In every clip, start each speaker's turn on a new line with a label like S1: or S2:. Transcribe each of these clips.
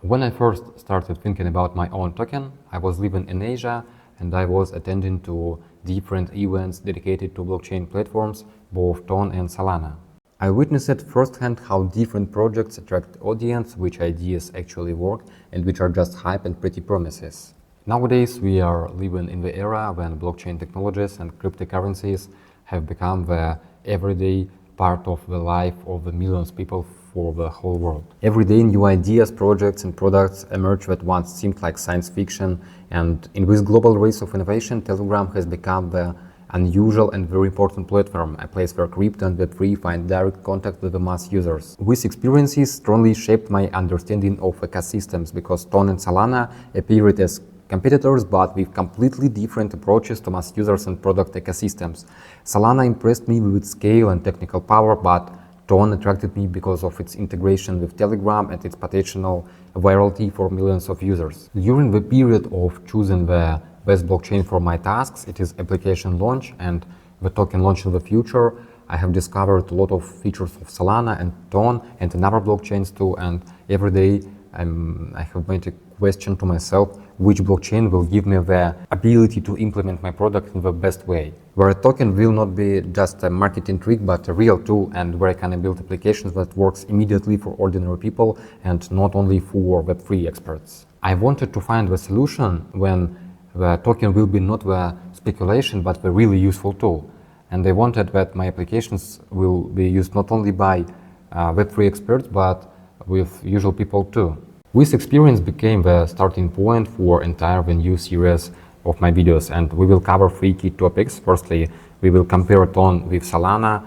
S1: When I first started thinking about my own token, I was living in Asia and I was attending to different events dedicated to blockchain platforms, both TON and Solana. I witnessed firsthand how different projects attract audience, which ideas actually work, and which are just hype and pretty promises. Nowadays, we are living in the era when blockchain technologies and cryptocurrencies have become the everyday part of the life of the millions of people for the whole world. Every day, new ideas, projects, and products emerge that once seemed like science fiction, and in this global race of innovation, Telegram has become the unusual and very important platform, a place where crypto and Web3 find direct contact with the mass users. These experiences strongly shaped my understanding of ecosystems because TON and Solana appeared as competitors but with completely different approaches to mass users and product ecosystems. Solana impressed me with its scale and technical power, but TON attracted me because of its integration with Telegram and its potential virality for millions of users. During the period of choosing the best blockchain for my tasks, it is application launch and the token launch in the future, I have discovered a lot of features of Solana and TON and in other blockchains too, and every day I have made a question to myself which blockchain will give me the ability to implement my product in the best way, where a token will not be just a marketing trick but a real tool, and where I can build applications that works immediately for ordinary people and not only for Web3 experts. I wanted to find the solution when the token will be not the speculation but the really useful tool, and I wanted that my applications will be used not only by Web3 experts but with usual people too. This experience became the starting point for entire new series of my videos, and we will cover 3 key topics. Firstly, we will compare TON with Solana.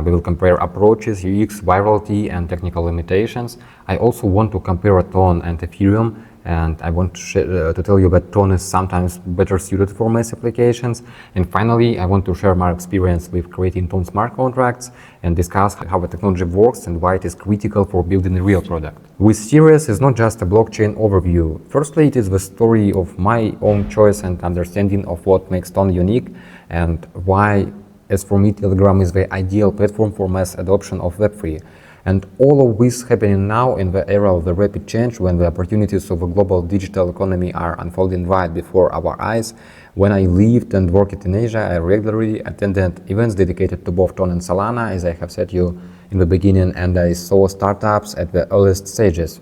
S1: We will compare approaches, UX, virality, and technical limitations. I also want to compare TON and Ethereum, and I want to tell you that TON is sometimes better suited for mass applications. And finally, I want to share my experience with creating TON smart contracts and discuss how the technology works and why it is critical for building a real product. This series is not just a blockchain overview. Firstly, it is the story of my own choice and understanding of what makes TON unique and why, as for me, Telegram is the ideal platform for mass adoption of Web3. And all of this happening now in the era of the rapid change, when the opportunities of a global digital economy are unfolding right before our eyes. When I lived and worked in Asia, I regularly attended events dedicated to both TON and Solana, as I have said you in the beginning, and I saw startups at the earliest stages,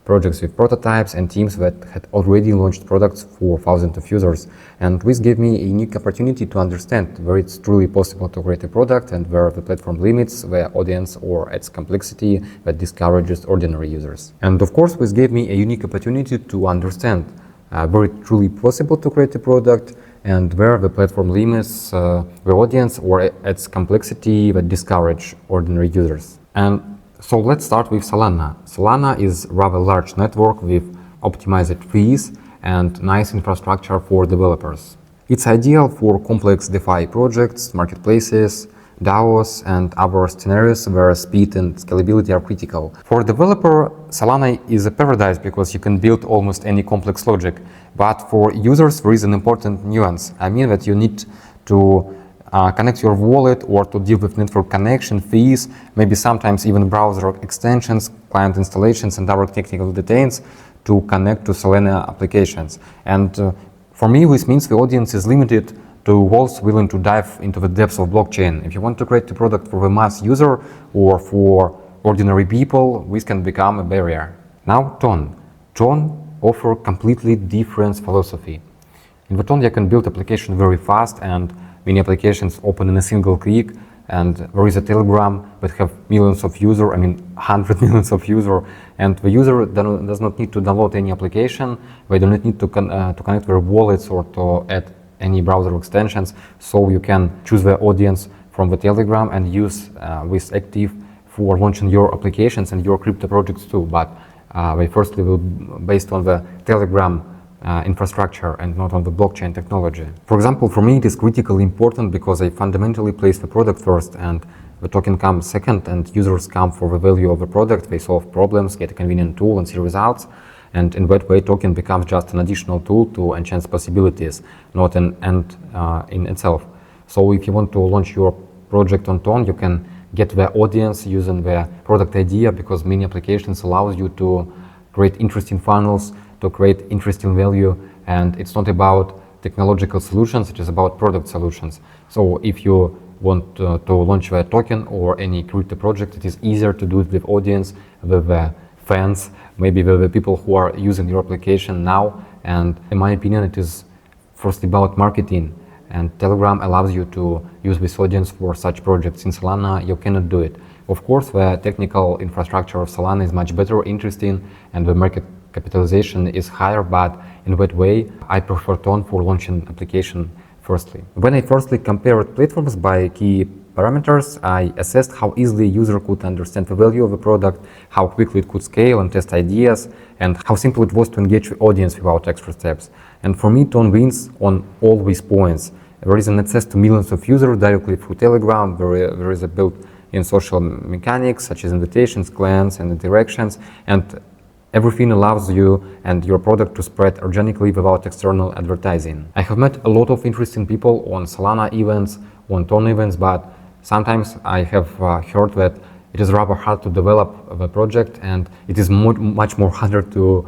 S1: projects with prototypes and teams that had already launched products for thousands of users. And this gave me a unique opportunity to understand where it's truly possible to create a product and where the platform limits the audience or its complexity that discourages ordinary users. And of course, this gave me a unique opportunity to understand where it's truly possible to create a product and where the platform limits the audience or its complexity that discourage ordinary users. And so let's start with Solana. Solana is a rather large network with optimized fees and nice infrastructure for developers. It's ideal for complex DeFi projects, marketplaces, DAOs, and other scenarios where speed and scalability are critical. For a developer, Solana is a paradise because you can build almost any complex logic. But for users, there is an important nuance. I mean that you need to connect your wallet or to deal with network connection fees, maybe sometimes even browser extensions, client installations, and other technical details to connect to Solana applications. And for me, this means the audience is limited to those willing to dive into the depths of blockchain. If you want to create a product for the mass user or for ordinary people, this can become a barrier. Now, TON. TON offers completely different philosophy. In the TON, you can build application very fast, and many applications open in a single click, and there is a Telegram that have millions of users, 100 millions of users, and the user does not need to download any application, they do not need to connect their wallets or to add any browser extensions, so you can choose the audience from the Telegram and use this active for launching your applications and your crypto projects too, but they firstly will based on the Telegram infrastructure and not on the blockchain technology. For example, for me it is critically important because I fundamentally place the product first and the token comes second, and users come for the value of the product. They solve problems, get a convenient tool and see results, and in that way token becomes just an additional tool to enhance possibilities, not an end in itself. So if you want to launch your project on TON, you can get the audience using the product idea, because many applications allows you to create interesting funnels, to create interesting value. And it's not about technological solutions, it is about product solutions. So if you want to launch a token or any crypto project, it is easier to do it with audience, with fans, maybe with the people who are using your application now. And in my opinion, it is first about marketing. And Telegram allows you to use this audience for such projects. In Solana, you cannot do it. Of course, the technical infrastructure of Solana is much better, interesting, and the market capitalization is higher, but in that way, I prefer TON for launching application firstly. When I firstly compared platforms by key parameters, I assessed how easily a user could understand the value of a product, how quickly it could scale and test ideas, and how simple it was to engage the audience without extra steps. And for me, TON wins on all these points. There is an access to millions of users directly through Telegram. There is a built-in social mechanics such as invitations, clans, and interactions, and everything allows you and your product to spread organically without external advertising. I have met a lot of interesting people on Solana events, on TON events, but sometimes I have heard that it is rather hard to develop the project, and it is much more harder to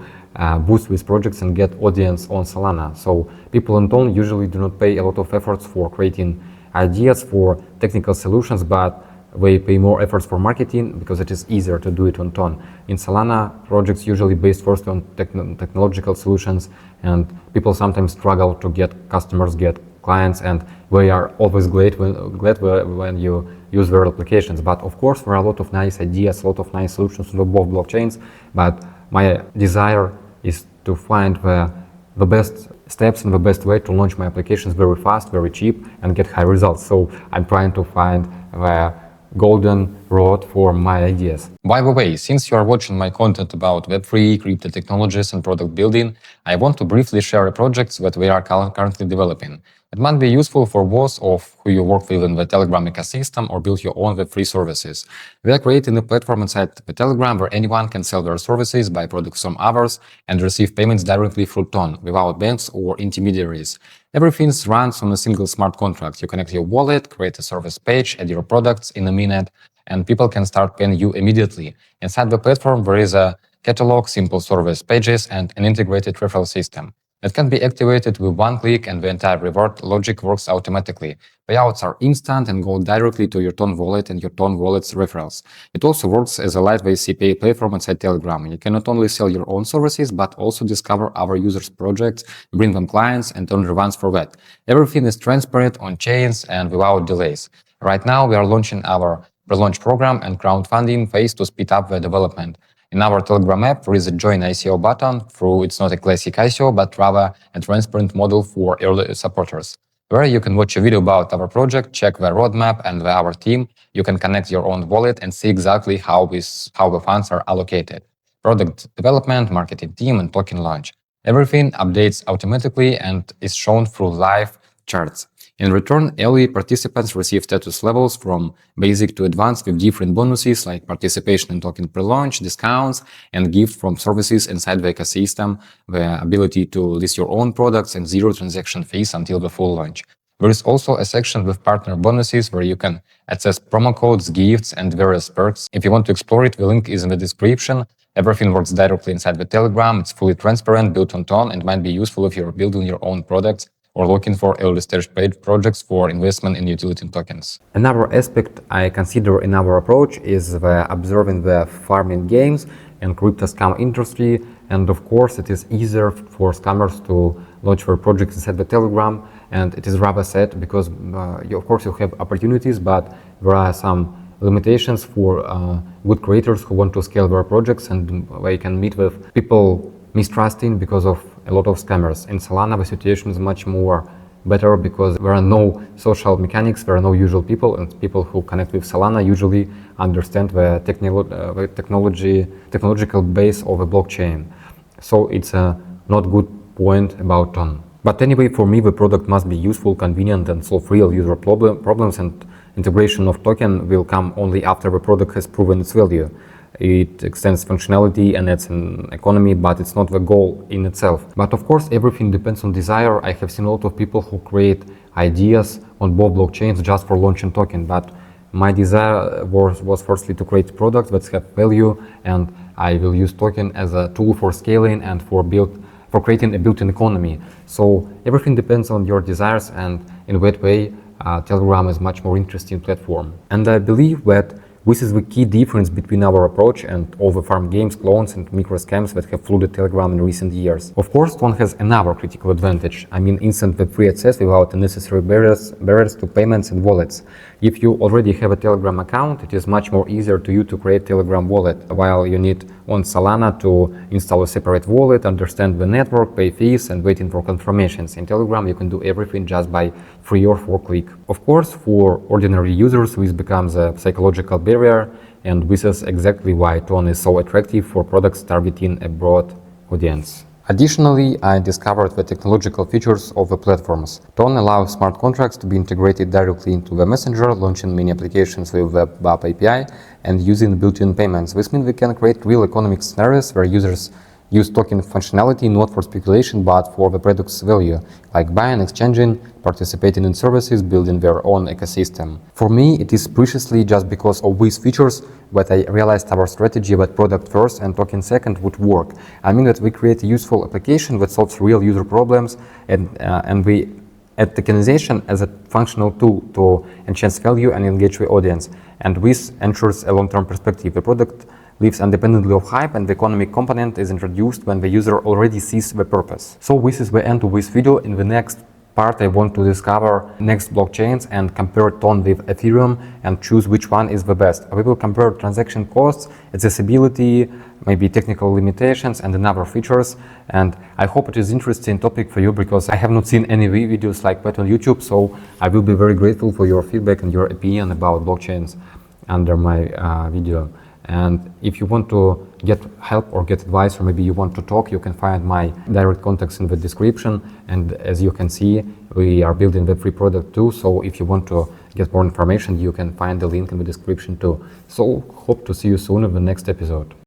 S1: boost these projects and get audience on Solana. So people on TON usually do not pay a lot of efforts for creating ideas for technical solutions, but they pay more efforts for marketing because it is easier to do it on TON. In Solana, projects usually based first on technological solutions, and people sometimes struggle to get customers, get clients, and they are always glad when you use their applications. But of course, there are a lot of nice ideas, a lot of nice solutions on both blockchains, but my desire is to find the best steps and the best way to launch my applications very fast, very cheap, and get high results. So I'm trying to find the golden road for my ideas. By the way, since you are watching my content about Web3, crypto technologies, and product building, I want to briefly share a project that we are currently developing. It might be useful for those of who you work with in the Telegram ecosystem or build your own Web3 services. We are creating a platform inside the Telegram where anyone can sell their services, buy products from others, and receive payments directly through TON, without banks or intermediaries. Everything runs on a single smart contract. You connect your wallet, create a service page, add your products in a minute, and people can start paying you immediately. Inside the platform, there is a catalog, simple service pages, and an integrated referral system. It can be activated with one click, and the entire reward logic works automatically. Payouts are instant and go directly to your TON wallet and your TON wallet's referrals. It also works as a lightweight CPA platform inside Telegram. You can not only sell your own services, but also discover our users' projects, bring them clients, and earn rewards for that. Everything is transparent, on chains, and without delays. Right now, we are launching our pre-launch program and crowdfunding phase to speed up the development. In our Telegram app, there is a Join ICO button. Through it's not a classic ICO, but rather a transparent model for early supporters, where you can watch a video about our project, check the roadmap and our team. You can connect your own wallet and see exactly how the funds are allocated. Product development, marketing team, and token launch. Everything updates automatically and is shown through live charts. In return, early participants receive status levels from basic to advanced with different bonuses like participation in token pre-launch, discounts, and gifts from services inside the ecosystem, the ability to list your own products, and zero transaction fees until the full launch. There is also a section with partner bonuses where you can access promo codes, gifts, and various perks. If you want to explore it, the link is in the description. Everything works directly inside the Telegram. It's fully transparent, built on TON, and might be useful if you're building your own products or looking for early-stage paid projects for investment in utility tokens. Another aspect I consider in our approach is observing the farming games and crypto scam industry, and of course it is easier for scammers to launch their projects inside the Telegram, and it is rather sad because of course you have opportunities, but there are some limitations for good creators who want to scale their projects, and they can meet with people mistrusting because of a lot of scammers. In Solana, the situation is much more better because there are no social mechanics, there are no usual people, and people who connect with Solana usually understand the technological base of a blockchain. So it's a not good point about TON. But anyway, for me, the product must be useful, convenient, and solve real user problems, and integration of token will come only after the product has proven its value. It extends functionality and adds an economy, but it's not the goal in itself. But of course, everything depends on desire. I have seen a lot of people who create ideas on both blockchains just for launching token, but my desire was firstly to create products that have value, and I will use token as a tool for scaling and for creating a built-in economy. So everything depends on your desires, and in that way, Telegram is much more interesting platform. And I believe that this is the key difference between our approach and all the farm games, clones and micro scams that have flooded Telegram in recent years. Of course, TON has another critical advantage. I mean, instant Web3 access without unnecessary barriers to payments and wallets. If you already have a Telegram account, it is much more easier to you to create Telegram wallet, while you need on Solana to install a separate wallet, understand the network, pay fees, and waiting for confirmations. In Telegram, you can do everything just by 3 or 4 clicks. Of course, for ordinary users, this becomes a psychological barrier, and this is exactly why TON is so attractive for products targeting a broad audience. Additionally, I discovered the technological features of the platforms. TON allows smart contracts to be integrated directly into the messenger, launching many applications with the WAP API and using built-in payments. This means we can create real economic scenarios where users use token functionality not for speculation but for the product's value, like buying, exchanging, participating in services, building their own ecosystem. For me, it is preciously just because of these features that I realized our strategy that product first and token second would work. I mean that we create a useful application that solves real user problems, and we add tokenization as a functional tool to enhance value and engage the audience. And this ensures a long-term perspective. The product lives independently of hype, and the economic component is introduced when the user already sees the purpose. So this is the end of this video. In the next part, I want to discover next blockchains and compare TON with Ethereum and choose which one is the best. We will compare transaction costs, accessibility, maybe technical limitations and other features. And I hope it is an interesting topic for you, because I have not seen any videos like that on YouTube. So I will be very grateful for your feedback and your opinion about blockchains under my video. And if you want to get help or get advice, or maybe you want to talk, you can find my direct contacts in the description. And as you can see, we are building Web3 product too. So if you want to get more information, you can find the link in the description too. So hope to see you soon in the next episode.